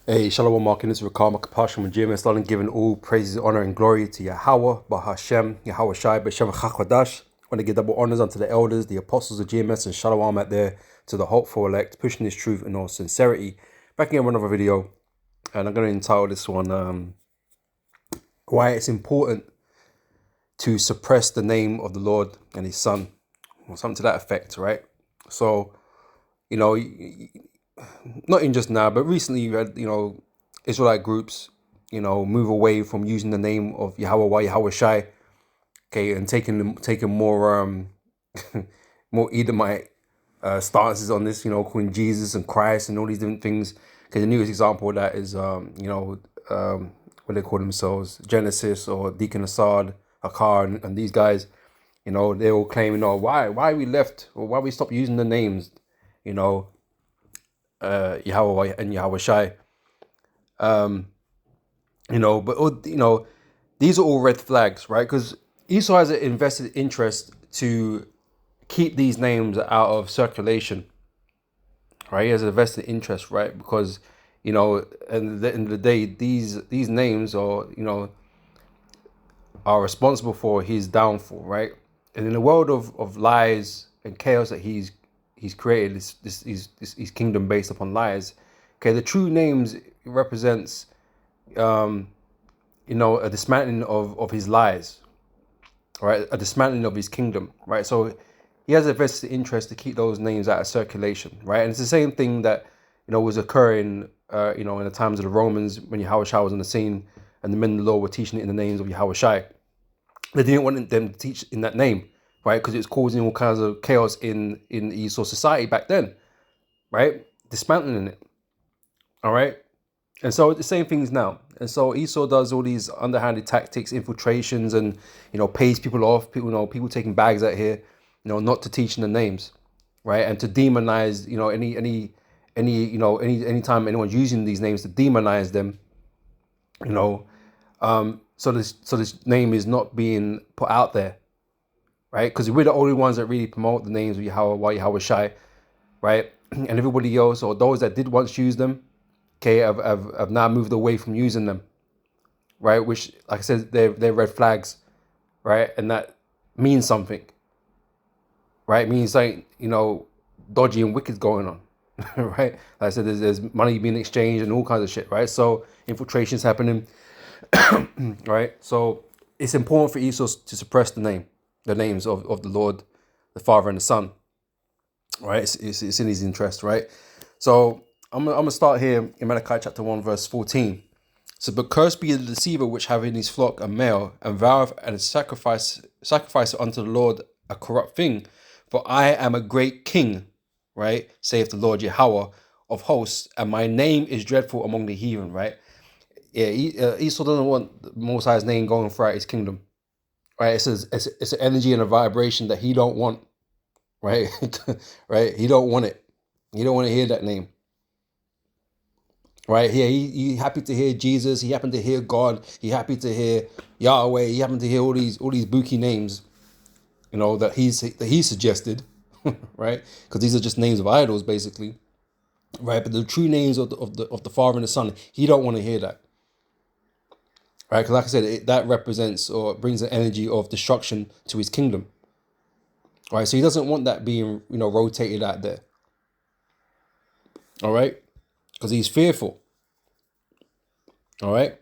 Hey, Shalom Mark, in this Rakam Kapashim and Jim, starting giving all praises, honor, and glory to Yahweh, Bahashem, Yahweh Shai, Bashem Chakwadash. Want to give double honors unto the elders, the apostles of GMS, and Shalom out there to the hopeful elect, pushing this truth in all sincerity. Back again with another video, and I'm going to entitle this one, Why It's Important to Suppress the Name of the Lord and His Son, or something to that effect, right? So, you know, not in just now, but recently you had, Israelite groups, move away from using the name of Yahweh, Yahweh Shai, okay, and taking more more Edomite stances on this, calling Jesus and Christ and all these different things. Okay, the newest example of that is what they call themselves, Genesis or Deacon Assad, Hakar, and these guys, they all claiming, why we left or why we stopped using the names, Yahweh and Yahweh Shai. These are all red flags, right? Because Esau has an invested interest to keep these names out of circulation, right? He has a vested interest, right? Because, at the end of the day, these names are responsible for his downfall, right? And in the world of lies and chaos that he's created, this kingdom based upon lies. Okay, the true names represents a dismantling of his lies, right? A dismantling of his kingdom, right? So he has a vested interest to keep those names out of circulation, right? And it's the same thing that, was occurring, in the times of the Romans when Yahweh Shai was on the scene and the men of the law were teaching it in the names of Yahweh Shai. They didn't want them to teach in that name, right? Because it was causing all kinds of chaos in Esau society back then, right? Dismantling it, all right? And so the same things now. And so Esau does all these underhanded tactics, infiltrations, and pays people off. People taking bags out here, not to teach in the names, right? And to demonize, anytime anyone's using these names to demonize them, so this name is not being put out there, right? Because we're the only ones that really promote the names of Yahweh Shai, right? And everybody else, or those that did once use them, okay, have now moved away from using them, right? Which, like I said, they're red flags, right? And that means something, right? It means like, dodgy and wicked going on, right? Like I said, there's money being exchanged and all kinds of shit, right? So infiltration's happening, right? So it's important for Esau to suppress the names of the Lord, the Father, and the Son, right? It's in his interest, right? So I'm gonna start here in Malachi chapter 1, verse 14. So, but cursed be the deceiver which have in his flock a male, and voweth and sacrifice unto the Lord a corrupt thing. For I am a great king, right? Saith the Lord Yahweh of hosts, and my name is dreadful among the heathen, right? Yeah, Esau doesn't want the Most High's name going throughout his kingdom, right? It's an energy and a vibration that he don't want, right? Right? He don't want it. He don't want to hear that name. Right here, he happy to hear Jesus. He happened to hear God. He happy to hear Yahweh. He happened to hear all these bookie names, that he suggested, right? Because these are just names of idols, basically, right? But the true names of the Father and the Son, he don't want to hear that, right? Because like I said, that represents or brings an energy of destruction to his kingdom, right? So he doesn't want that being rotated out there, all right? Because he's fearful, all right?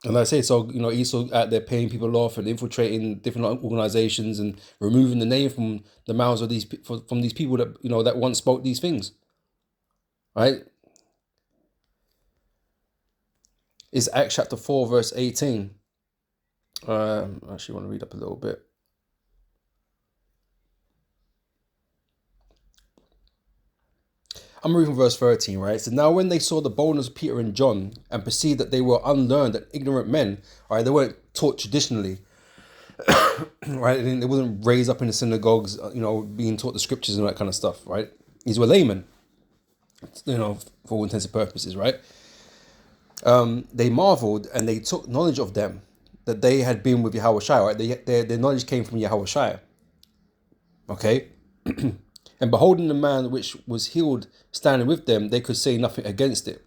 And like I say, so Esau out there paying people off and infiltrating different organizations and removing the name from the mouths of these people that that once spoke these things, right? It's Acts chapter 4, verse 18. I actually want to read up a little bit. I'm reading from verse 13, right? So now when they saw the boldness of Peter and John and perceived that they were unlearned and ignorant men, right? They weren't taught traditionally, right? They wasn't raised up in the synagogues, being taught the scriptures and that kind of stuff, right? These were laymen, for all intents and purposes, right? They marveled and they took knowledge of them that they had been with Yahweh Shai, right? Their knowledge came from Yahweh Shai, okay? And beholding the man which was healed standing with them, they could say nothing against it.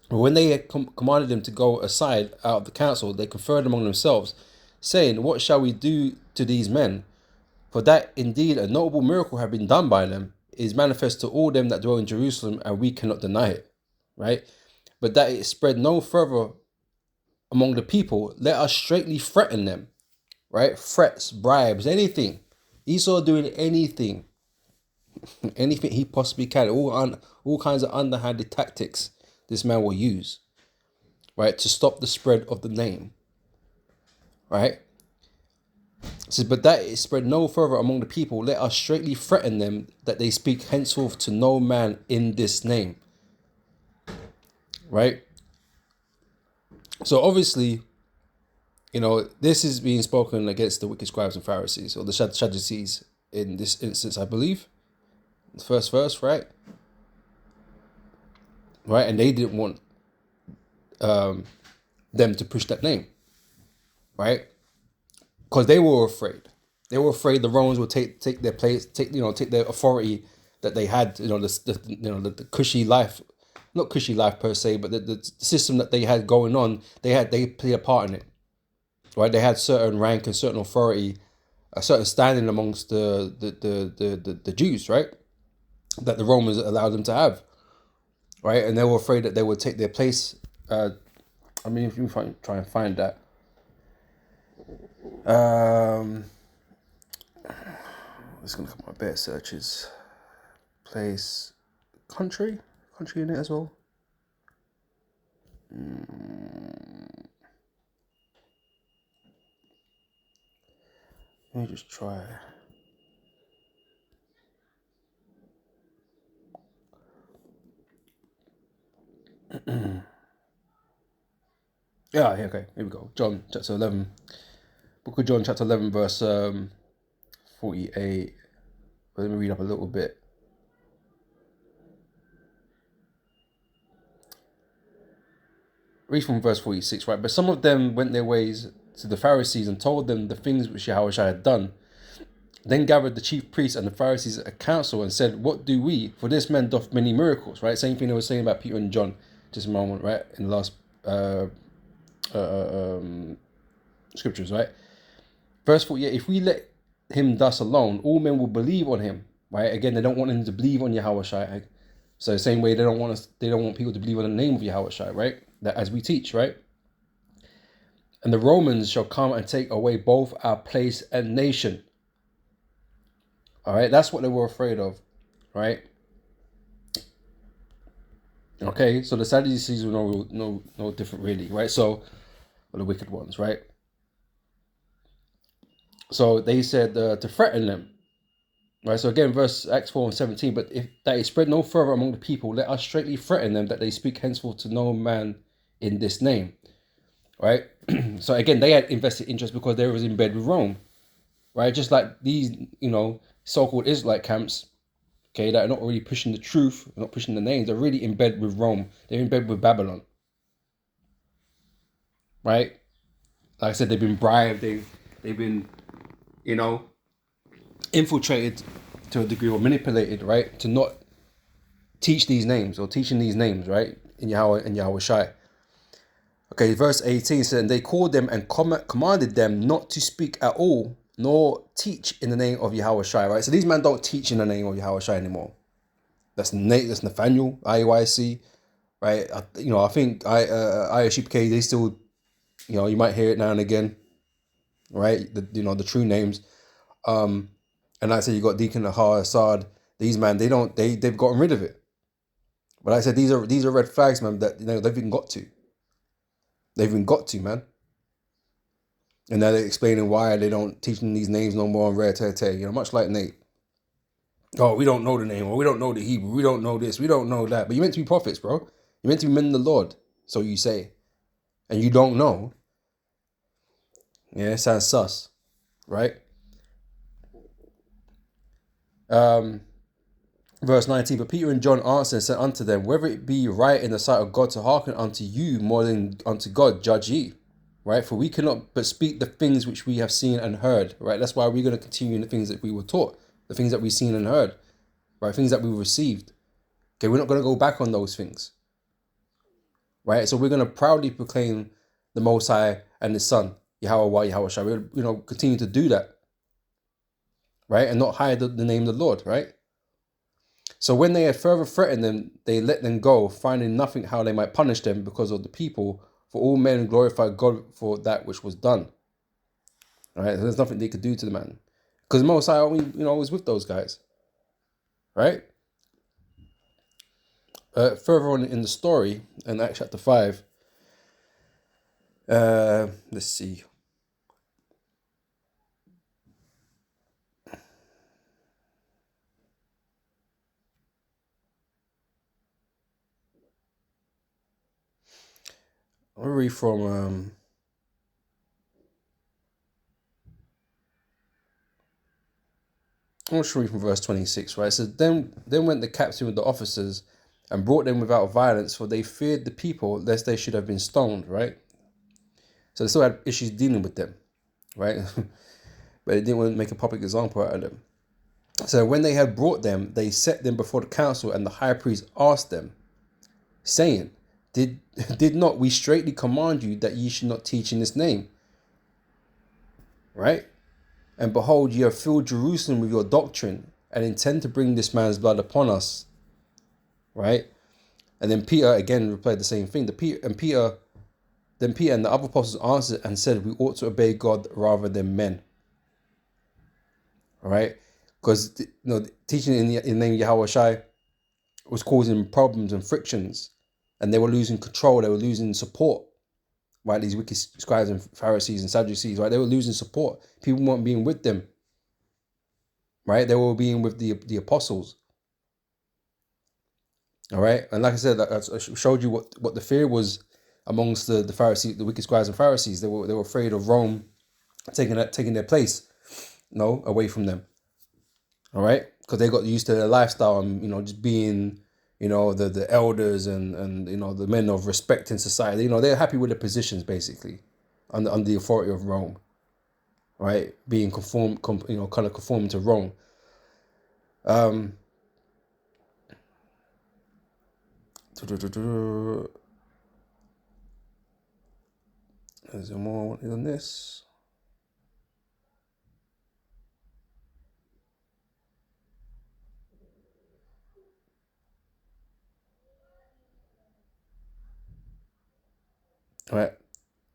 But when they had commanded him to go aside out of the council, they conferred among themselves, saying, What shall we do to these men? For that indeed a notable miracle have been done by them is manifest to all them that dwell in Jerusalem, and we cannot deny it. Right? But that it spread no further among the people, let us straightly threaten them. Right? Threats, bribes, anything. Esau doing anything. Anything he possibly can. All kinds of underhanded tactics this man will use. Right? To stop the spread of the name. Right? It says, but that it spread no further among the people, let us straightly threaten them that they speak henceforth to no man in this name. Right? So obviously, this is being spoken against the wicked scribes and Pharisees, or the Sadducees in this instance, I believe. The first verse, right? Right? And they didn't want them to push that name. Right? Because they were afraid. They were afraid the Romans would take their place, take their authority that they had, the cushy life, not cushy life per se, but the system that they had going on, they played a part in it. Right? They had certain rank and certain authority, a certain standing amongst the Jews, right? That the Romans allowed them to have. Right? And they were afraid that they would take their place. If you try and find that. It's gonna come up my better searches. Place, country in it as well. Let me just try. Yeah, okay, here we go. John chapter 11. Book of John chapter 11 verse 48. Let me read up a little bit. Read from verse 46, right? But some of them went their ways to the Pharisees and told them the things which Yahushua had done. Then gathered the chief priests and the Pharisees a council and said, What do we? For this man doth many miracles, right? Same thing they were saying about Peter and John just a moment, right? In the last scriptures, right? Verse 48, if we let him thus alone, all men will believe on him, right? Again, they don't want him to believe on Yahushua. So the same way they don't want people to believe on the name of Yahushua, right? That as we teach, right? And the Romans shall come and take away both our place and nation. All right, that's what they were afraid of, right? Okay, so the Sadducees were no different, really, right? So, the wicked ones, right? So they said to threaten them, right? So again, verse Acts 4 and 17. But if that it spread no further among the people, let us straightly threaten them that they speak henceforth to no man in this name, right? So again, they had invested interest because they was in bed with Rome, right? Just like these, so-called Israelite camps, okay, that are not really pushing the truth, not pushing the names. They're really in bed with Rome. They're in bed with Babylon, right? Like I said, they've been bribed. They've been, infiltrated to a degree or manipulated, right, to not teach these names or teaching these names, right, in Yahweh Shai. Okay, verse 18 said, and they called them and commanded them not to speak at all, nor teach in the name of Yahweh Shai, right? So these men don't teach in the name of Yahweh Shai anymore. That's Nathaniel, IUIC, right? I think ISUPK, they still, you might hear it now and again, right? The true names. And like I said, you got Deacon Ahar, Assad. These man, they've gotten rid of it. But like I said, these are red flags, man, that they've even got to. They've even got to, man. And now they're explaining why they don't teaching these names no more on Rare Tete, much like Nate. Oh, we don't know the name, or we don't know the Hebrew, we don't know this, we don't know that. But you're meant to be prophets, bro. You're meant to be men of the Lord, so you say. And you don't know. Yeah, it sounds sus, right? Verse 19, but Peter and John answered and said unto them, whether it be right in the sight of God to hearken unto you more than unto God, judge ye. Right? For we cannot but speak the things which we have seen and heard. Right? That's why we're going to continue in the things that we were taught, the things that we've seen and heard. right? Things that we received. Okay, we're not going to go back on those things, right? So we're going to proudly proclaim the Most High and His Son, Yahweh, Yahweh Shai. We'll, continue to do that, right? And not hide the name of the Lord, right? So when they had further threatened them, they let them go, finding nothing how they might punish them because of the people. For all men glorified God for that which was done. All right, there's nothing they could do to the man, because Most High, was with those guys, right? Further on in the story, in Acts chapter 5, let's see. I'll read from I'm read from verse 26, right? So then went the captain with the officers and brought them without violence, for they feared the people, lest they should have been stoned, right? So they still had issues dealing with them, right? But they didn't want to make a public example out of them. So when they had brought them, they set them before the council, and the high priest asked them, saying, Did not we straitly command you that ye should not teach in this name? Right? And behold, ye have filled Jerusalem with your doctrine, and intend to bring this man's blood upon us. Right? And then Peter again replied the same thing. Then Peter and the other apostles answered and said, we ought to obey God rather than men. All right? Because teaching in the name of Yahweh Shai was causing problems and frictions, and they were losing control. They were losing support. Right? These wicked scribes and Pharisees and Sadducees, right? They were losing support. People weren't being with them. Right? They were being with the apostles. All right? And like I said, I showed you what the fear was amongst the Pharisees, the wicked scribes and Pharisees. They were afraid of Rome taking their place, away from them. All right? Because they got used to their lifestyle and, just being, the elders and the men of respect in society. They're happy with their positions, basically, under the authority of Rome. Right? Being conformed to Rome. Is there more than this? All right.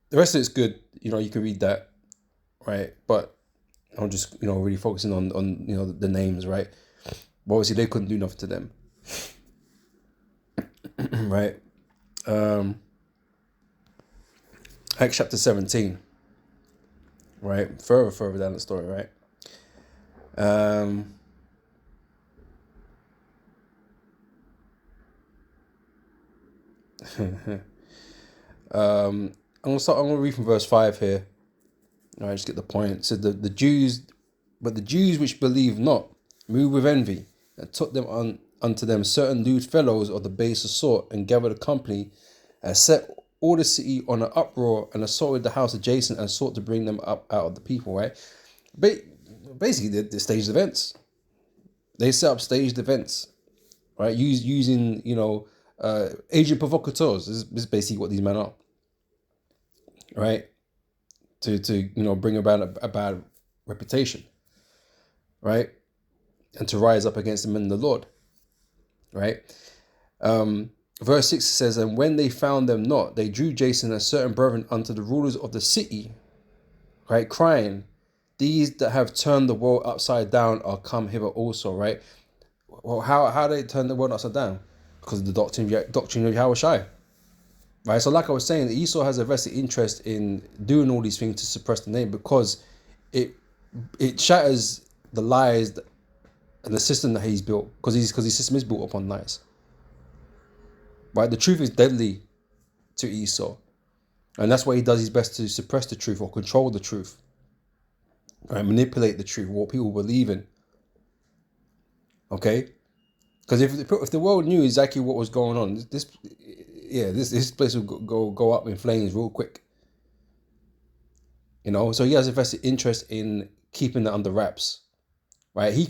The rest of it's good. You can read that, right? But I'm just, really focusing on the names, right? But obviously they couldn't do nothing to them, right? Acts chapter 17, right? Further down the story, right? I'm gonna read from verse 5 here. All right, just get the point. So the Jews which believed not, moved with envy, and took them unto them certain lewd fellows of the baser sort, and gathered a company, and set all the city on an uproar, and assaulted the house adjacent, and sought to bring them up out of the people. Right, basically the staged events. They set up staged events, right? Using agent provocateurs. This is basically what these men are, right? To bring about a bad reputation, right? And to rise up against the men of the Lord, right? Verse 6 says, and when they found them not, they drew Jason and certain brethren unto the rulers of the city, right, crying, these that have turned the world upside down are come hither also, right? Well, how they turn the world upside down? Because of the doctrine of Yahweh Shai, right? So like I was saying, Esau has a vested interest in doing all these things to suppress the name, because it shatters the lies and the system that he's built, because his system is built upon lies. Right? The truth is deadly to Esau, and that's why he does his best to suppress the truth or control the truth, right? Manipulate the truth, what people believe in. Okay, because if the world knew exactly what was going on, this place would go up in flames real quick. So he has a vested interest in keeping that under wraps, right? He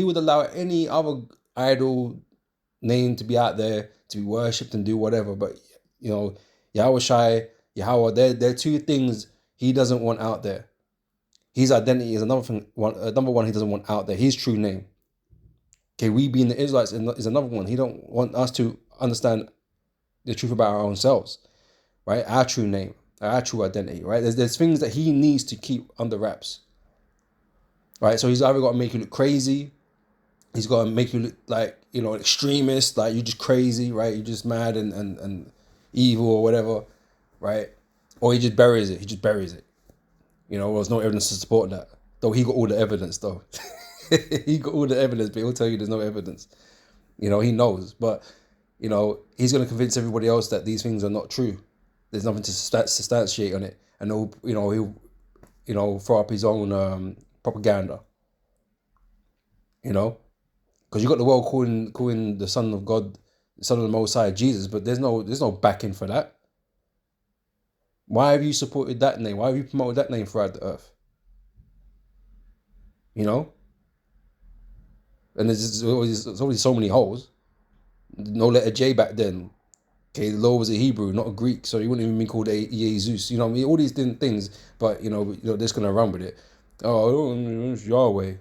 would allow any other idol name to be out there, to be worshipped and do whatever. But, Yahweh Shai, Yahweh, they're two things he doesn't want out there. His identity is another thing. Number one, he doesn't want out there. His true name. Okay, we being the Israelites is another one. He don't want us to understand the truth about our own selves, right? Our true name, our true identity, right? There's things that he needs to keep under wraps, right? So he's either got to make you look crazy, he's got to make you look like, an extremist, like you're just crazy, right? You're just mad and evil or whatever, right? Or he just buries it. There's no evidence to support that. Though he got all the evidence, though. He got all the evidence, but he'll tell you there's no evidence. He knows. But, he's going to convince everybody else that these things are not true. There's nothing to substantiate on it. And he'll throw up his own propaganda. Because you got the world calling the Son of God, the Son of the Most High, Jesus, but there's no backing for that. Why have you supported that name? Why have you promoted that name throughout the earth? And there's always so many holes. No letter J back then. Okay, the law was a Hebrew, not a Greek, so he wouldn't even be called Jesus. All these things, but they're just gonna run with it. Oh, it's Yahweh.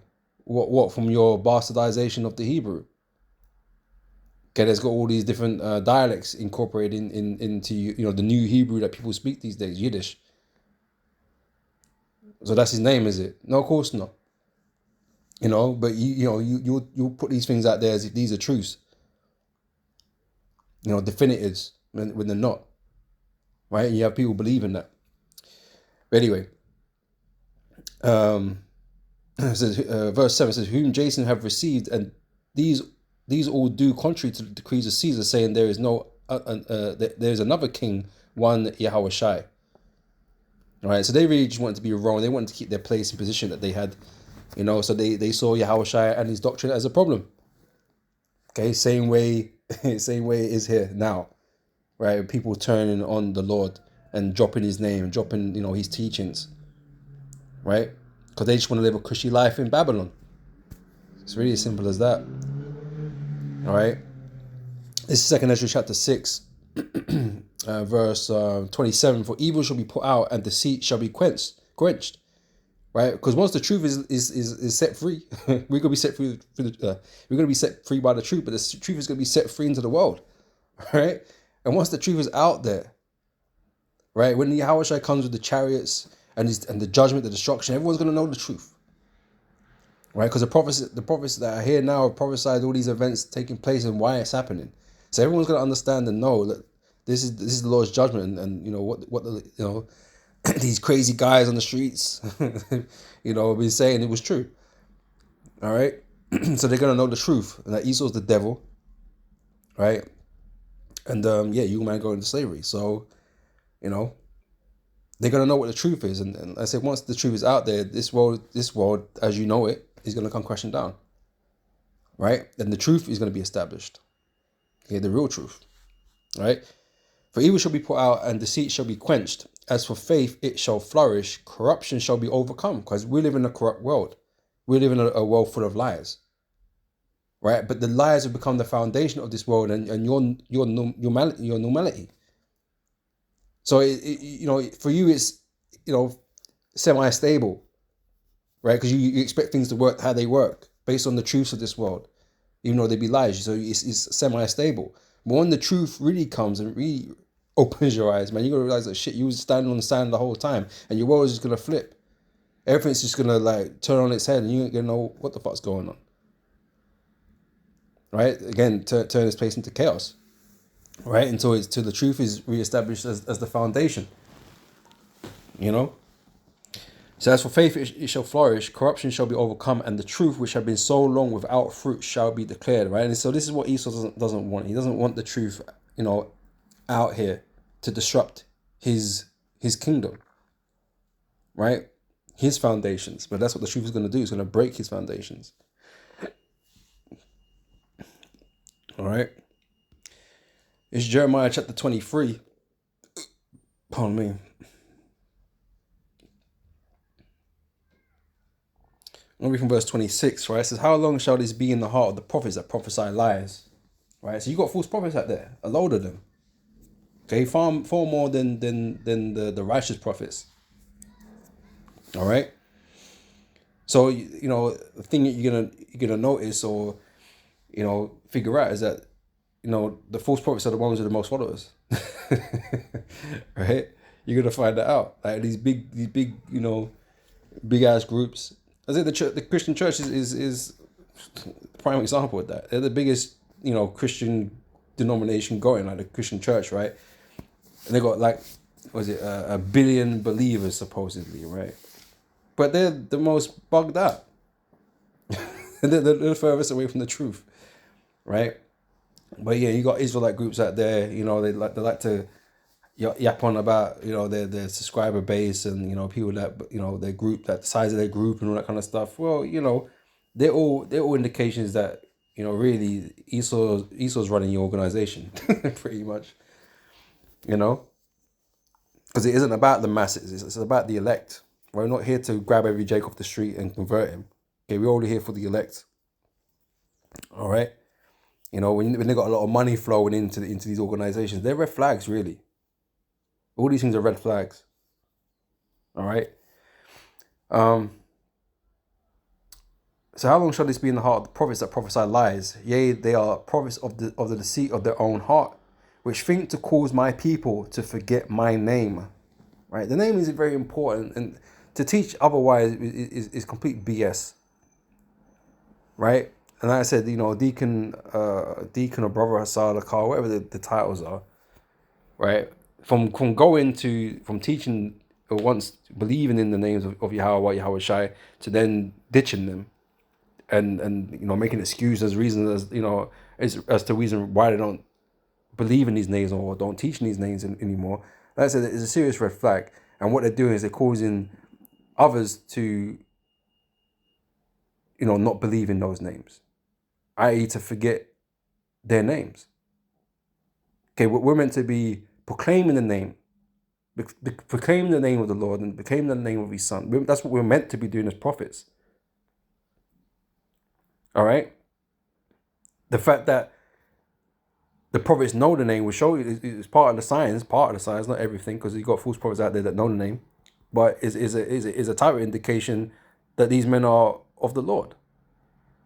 What from your bastardization of the Hebrew? Okay, there's got all these different dialects incorporated into the new Hebrew that people speak these days, Yiddish. So that's his name, is it? No, of course not. But you'll put these things out there as if these are truths. Definitives when they're not. Right? And you have people believing that. But anyway, it says, verse 7 says, whom Jason have received, and these all do contrary to the decrees of Caesar, saying there is there is another king, one Yahweh Shai. All right, so they really just wanted to be Rome. They wanted to keep their place and position that they had, so they saw Yahweh Shai and his doctrine as a problem. Okay, same way it is here now, right? People turning on the Lord and dropping his name, dropping, his teachings, right? Because they just want to live a cushy life in Babylon. It's really as simple as that. All right. This is 2 Ezra chapter 6, verse 27. For evil shall be put out and deceit shall be quenched. Right? Because once the truth is set free, we're gonna be set free. We're gonna be set free by the truth, but the truth is gonna be set free into the world, right? And once the truth is out there, right? When the Yahweh Shai comes with the chariots and the judgment, the destruction, everyone's gonna know the truth, right? Because the prophets that are here now have prophesied all these events taking place and why it's happening. So everyone's gonna understand and know that this is the Lord's judgment, and what the these crazy guys on the streets, have been saying it was true. All right. So they're going to know the truth, and that Esau's the devil. Right. And you might go into slavery. So, they're going to know what the truth is. And I said, once the truth is out there, this world, as you know it, is going to come crashing down. Right. And the truth is going to be established. Okay. The real truth. Right. For evil shall be put out and deceit shall be quenched. As for faith, it shall flourish. Corruption shall be overcome, because we live in a corrupt world. We live in a world full of lies. Right? But the lies have become the foundation of this world and your normality. So, for you, it's, semi-stable. Right? Because you expect things to work how they work based on the truths of this world, even though they be lies. So it's semi-stable. But when the truth really comes and really opens your eyes, man, you're gonna realize that shit, you was standing on the sand the whole time, and your world is just gonna flip. Everything's just gonna turn on its head, and you ain't gonna know what the fuck's going on. Right? Again, turn this place into chaos. Right? Until the truth is reestablished as the foundation. So as for faith, it shall flourish, corruption shall be overcome, and the truth which had been so long without fruit shall be declared. Right? And so this is what Esau doesn't want. He doesn't want the truth, out here to disrupt his kingdom, right? His foundations. But that's what the truth is going to do. It's going to break his foundations. All right. It's Jeremiah chapter 23. Pardon me. I'll read from verse 26, right? It says, how long shall this be in the heart of the prophets that prophesy lies? Right? So you got false prophets out there, a load of them. Okay, far more than the righteous prophets. All right. So the thing that you're gonna notice or figure out is that the false prophets are the ones with the most followers. Right? You're gonna find that out. Like these big big ass groups. I think the Christian church is the prime example of that. They're the biggest Christian denomination going, like the Christian church, right? And they got like, was it a billion believers supposedly, right? But they're the most bugged out. they're the furthest away from the truth, right? But yeah, you got Israelite groups out there. They like to yap on about their subscriber base and people that their group, that the size of their group and all that kind of stuff. Well, they're all indications that really Esau's running your organization, pretty much. Because it isn't about the masses; it's about the elect. We're not here to grab every Jake off the street and convert him. Okay, we're only here for the elect. All right. When they got a lot of money flowing into these organizations, they're red flags, really. All these things are red flags. All right. So how long shall this be in the heart of the prophets that prophesy lies? Yea, they are prophets of the deceit of their own heart, which think to cause my people to forget my name. Right. The name is very important, and to teach otherwise is complete BS. Right. And like I said, deacon or brother Hassan, whatever the titles are, right? From teaching or once believing in the names of Yahweh, Yahweh Shai, to then ditching them, and making excuses, reasons as to reason why they don't believe in these names or don't teach in these names anymore. Like I said, it's a serious red flag. And what they're doing is they're causing others to not believe in those names, i.e. to forget their names. Okay, we're meant to be proclaiming the name, proclaiming the name of the Lord and proclaiming the name of his son. That's what we're meant to be doing as prophets. All right? The fact that the prophets know the name will show you it's part of the signs, not everything, because you've got false prophets out there that know the name, but is a type of indication that these men are of the Lord.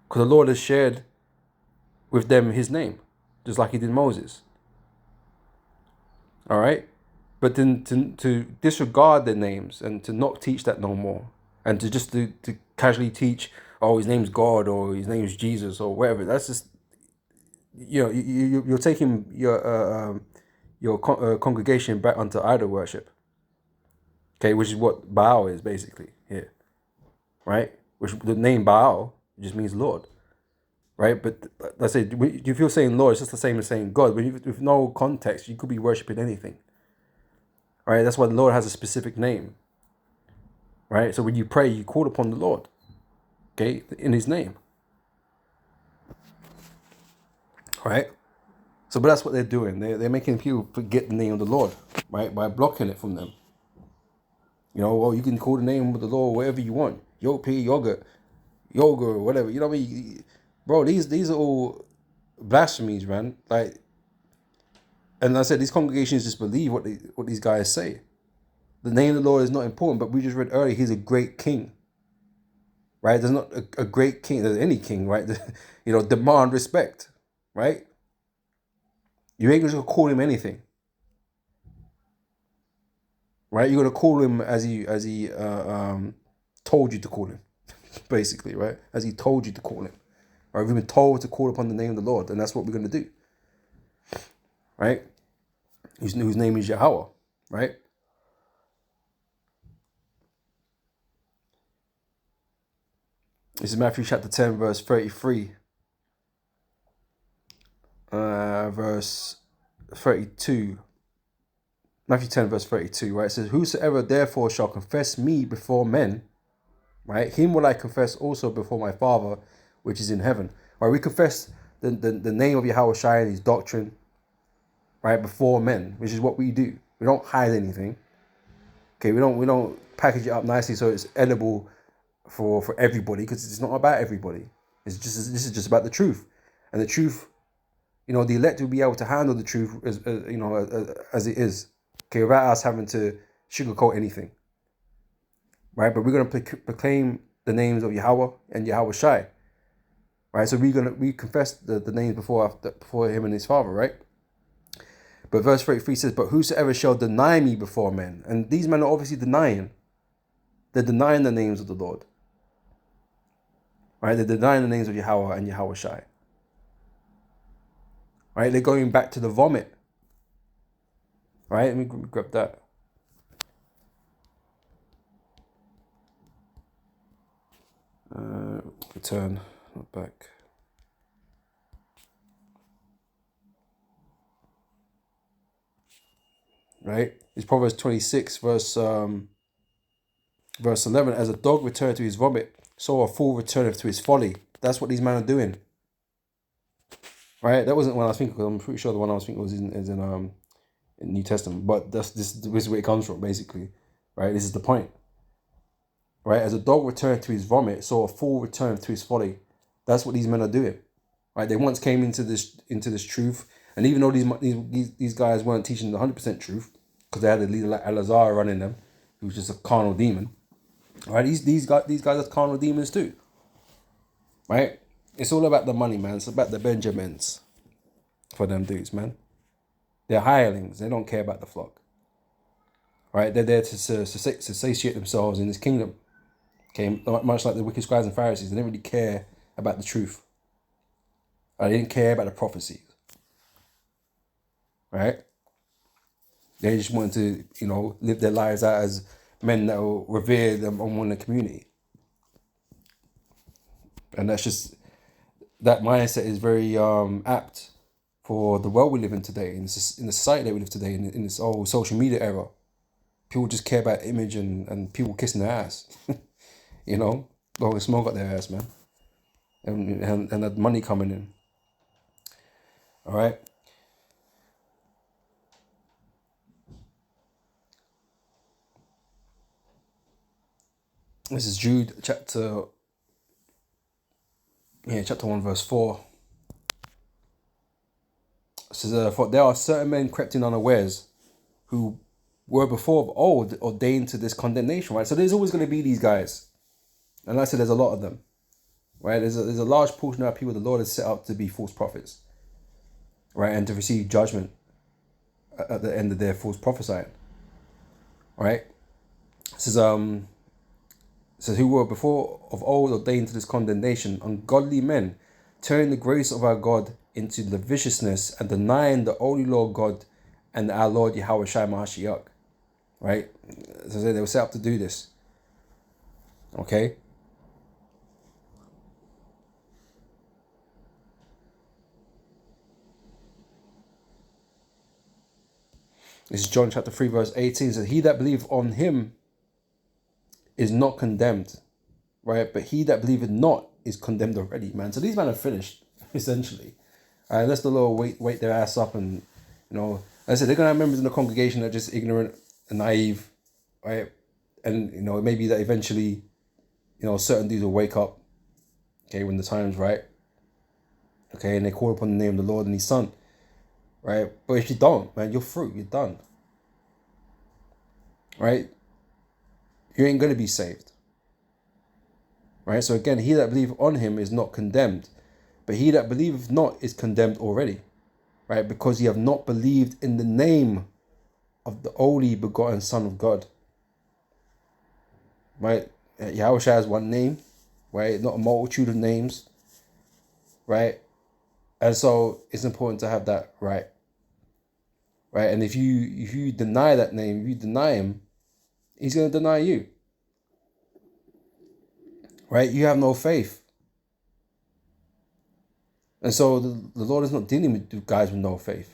Because the Lord has shared with them his name, just like he did Moses. All right? But then to disregard their names and to not teach that no more, and to just to casually teach, oh, his name's God or his name's Jesus or whatever, that's just, you're taking your congregation back onto idol worship. Okay, which is what Baal is basically here, right? Which the name Baal just means Lord. Right, but let's say if you're saying Lord, it's just the same as saying God. With no context, you could be worshiping anything. Right, that's why the Lord has a specific name. Right, so when you pray, you call upon the Lord. Okay, in His name. Right, so but that's what they're doing. They're making people forget the name of the Lord, right, by blocking it from them. Well, you can call the name of the Lord whatever you want. Yoga, or whatever. You know what I mean? Bro, these are all blasphemies, man. Like, and I said these congregations just believe what these guys say. The name of the Lord is not important, but we just read earlier, he's a great king. Right? There's not a great king, there's any king, right? Demand respect, right? You ain't gonna call him anything. Right? You're gonna call him as he told you to call him, basically, right? As he told you to call him. Or we've been told to call upon the name of the Lord, and that's what we're going to do. Right? Whose name is Yahweh. Right? This is Matthew chapter 10, verse 33. Verse 32. Matthew 10, verse 32, right? It says, whosoever therefore shall confess me before men, right? Him will I confess also before my Father, which is in heaven. Right? We confess the name of Yahweh Shai and his doctrine, right, before men, which is what we do. We don't hide anything. Okay, we don't package it up nicely so it's edible for everybody, because it's not about everybody. This is just about the truth, and the truth. The elect will be able to handle the truth as it is, okay, without us having to sugarcoat anything, right? But we're going to proclaim the names of Yahweh and Yahweh Shai, right? So we confess the names before him and his father, right? But verse 33 says, "But whosoever shall deny me before men," and these men are obviously denying. They're denying the names of the Lord, right? They're denying the names of Yahweh and Yahweh Shai, right? They're going back to the vomit, right? Let me grab that. Return, not back. Right? It's Proverbs 26, verse 11. "As a dog returneth to his vomit, so a fool returneth to his folly." That's what these men are doing. Right? That wasn't one I was thinking. I'm pretty sure the one I was thinking was in New Testament. But this is where it comes from, basically. Right? This is the point. Right? "As a dog returneth to his vomit, so a fool returneth to his folly." That's what these men are doing. Right? They once came into this truth, and even though these guys weren't teaching the 100% truth, because they had a leader like Elazar running them, who was just a carnal demon. Right? These guys are carnal demons too. Right? It's all about the money, man. It's about the Benjamins for them dudes, man. They're hirelings. They don't care about the flock. Right? They're there to satiate themselves in this kingdom. Okay, much like the wicked scribes and Pharisees, they didn't really care about the truth. They didn't care about the prophecies. Right? They just wanted to, live their lives out as men that will revere them in the community. And that mindset is very apt for the world we live in today, in the society that we live today, in this old social media era. People just care about image and people kissing their ass. Blowing smoke up their ass, man. And the money coming in. All right. This is Jude chapter 1 verse 4. It says, "For there are certain men crept in unawares, who were before of old ordained to this condemnation," right? So there's always going to be these guys. And like I said, there's a lot of them, right? There's a large portion of people the Lord has set up to be false prophets, right? And to receive judgment at the end of their false prophesying, right? It says, "Who were before of old ordained to this condemnation, ungodly men, turning the grace of our God into lasciviousness and denying the only Lord God and our Lord Yahweh Shai Mashiach." Right? So they were set up to do this. Okay? This is John chapter 3 verse 18. It says, "He that believeth on him is not condemned." Right? "But he that believeth not is condemned already," man. So these men are finished, essentially. Unless the Lord wait their ass up, and like I said, they're gonna have members in the congregation that are just ignorant and naive, right? And it may be that eventually, certain dudes will wake up, okay, when the time's right. Okay, and they call upon the name of the Lord and his Son. Right? But if you don't, man, you're through. You're done. Right? You ain't going to be saved. Right? So again, he that believeth on him is not condemned. But he that believeth not is condemned already. Right? Because ye have not believed in the name of the only begotten Son of God. Right? Yahweh has one name. Right? Not a multitude of names. Right? And so it's important to have that right. Right? And if you deny that name, if you deny him, he's going to deny you. Right? You have no faith. And so the Lord is not dealing with guys with no faith.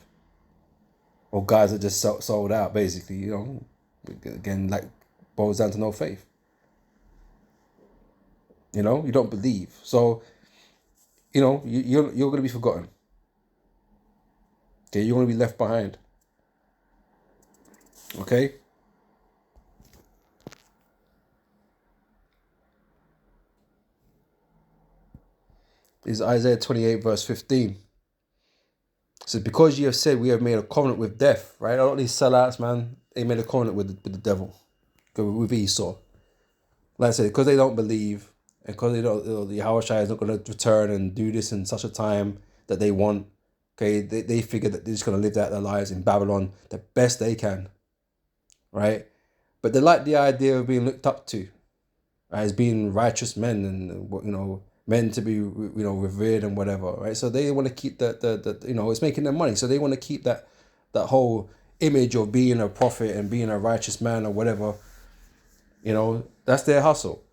Or guys that just sold out, basically, Again, like, boils down to no faith. You don't believe. So, you're going to be forgotten. Okay, you're going to be left behind. Okay? is Isaiah 28 verse 15. It says, because you have said we have made a covenant with death, right? A lot of these sellouts, man, they made a covenant with the devil, with Esau. Like I said, because they don't believe, and because they don't, the Yahushua is not going to return and do this in such a time that they want. Okay, they figure that they're just going to live out their lives in Babylon the best they can, right? But they like the idea of being looked up to as being righteous men, and men to be revered and whatever, right? So they want to keep that it's making them money, so they want to keep that whole image of being a prophet and being a righteous man or whatever. That's their hustle,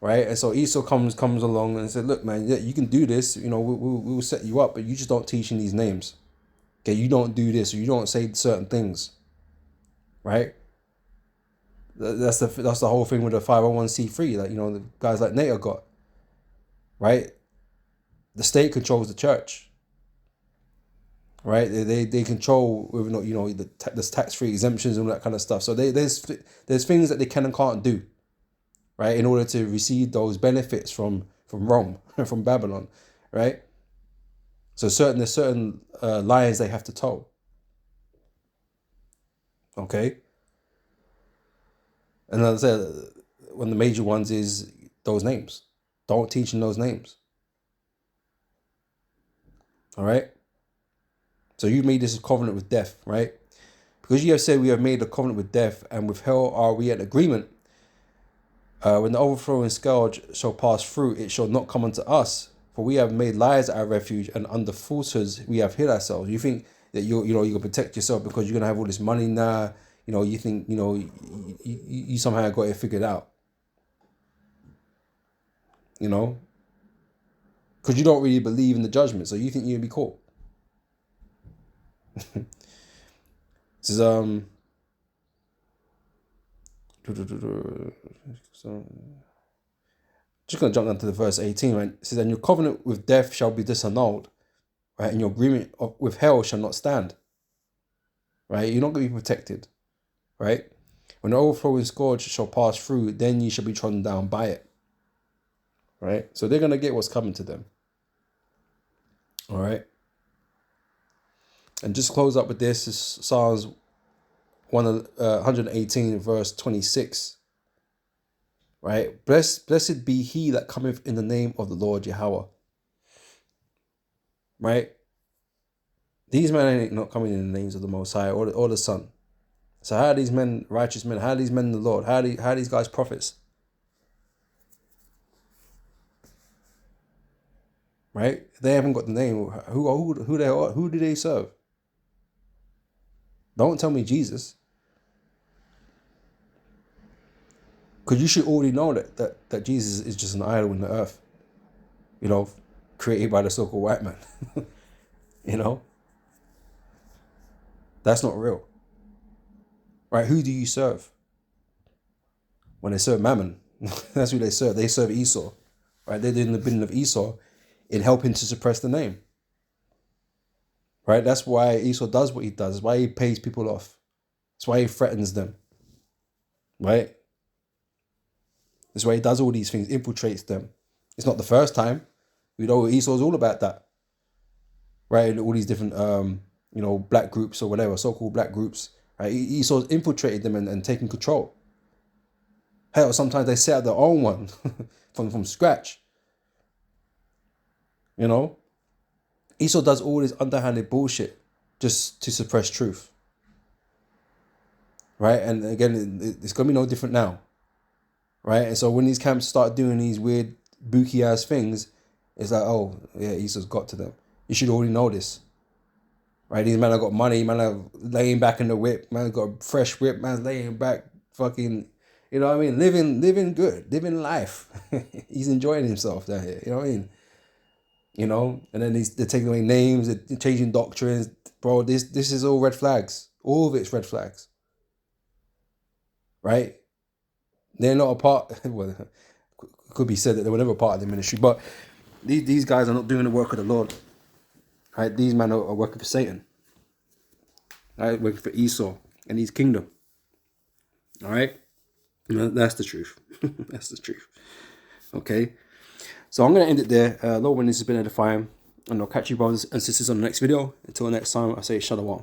right? And so Esau comes along and said, look, man, yeah, you can do this, we'll set you up, but you just don't teach in these names. Okay, you don't do this, or you don't say certain things, right? That's the whole thing with the 501c3 that the guys like NATO got, right? The state controls the church, right? They control whether or not the tax-free exemptions and all that kind of stuff. So there's things that they can and can't do, right, in order to receive those benefits from Rome, from Babylon, right? So there's certain lines they have to toe. Okay. And as I said, one of the major ones is those names. Don't teach in those names. All right. So you made this covenant with death, right? Because you have said we have made a covenant with death, and with hell are we at agreement. When the overthrowing scourge shall pass through, it shall not come unto us. For we have made lies our refuge, and under falsehoods we have hid ourselves. You think that you can protect yourself because you're gonna have all this money now. You think you somehow got it figured out. Because you don't really believe in the judgment, so you think you'll be caught. This is so just gonna jump down to the verse 18, right? It says, and your covenant with death shall be disannulled, right? And your agreement with hell shall not stand, right? You're not gonna be protected, right? When the overflowing scourge shall pass through, then ye shall be trodden down by it, right? So they're gonna get what's coming to them, all right? And just close up with this is Psalms 118 verse 26. Right? Blessed be he that cometh in the name of the Lord Yahweh. Right? These men ain't not coming in the names of the Most High or the Son. So how are these men righteous men? How are these men the Lord? How are these guys prophets? Right? They haven't got the name. Who do they serve? Don't tell me Jesus. Because you should already know that Jesus is just an idol in the earth. Created by the so-called white man. That's not real. Right? Who do you serve? When they serve Mammon, that's who they serve. They serve Esau. Right? They're doing the bidding of Esau in helping to suppress the name. Right? That's why Esau does what he does. That's why he pays people off. That's why he threatens them. Right? That's why he does all these things, infiltrates them. It's not the first time. We know Esau's all about that. Right? And all these different black groups or whatever, so-called black groups. Right? Esau's infiltrated them and taken control. Hell, sometimes they set up their own one from scratch. Esau does all this underhanded bullshit just to suppress truth. Right? And again, it's going to be no different now. Right? And so when these camps start doing these weird, bookie-ass things, it's like, oh, yeah, Esau's got to them. You should already know this. Right? These men have got money. Man are laying back in the whip. Man got a fresh whip. Man's laying back fucking, living good. Living life. He's enjoying himself down here. You know what I mean? And then they're taking away names. They're changing doctrines. Bro, this is all red flags. All of it's red flags. Right? They're not a part, well, it could be said that they were never part of the ministry, but these guys are not doing the work of the Lord. Right? These men are working for Satan. Right? Working for Esau and his kingdom. All right? That's the truth. That's the truth. Okay? So I'm going to end it there. Lord, when this has been edifying, and I'll catch you brothers and sisters on the next video. Until next time, I say shalom.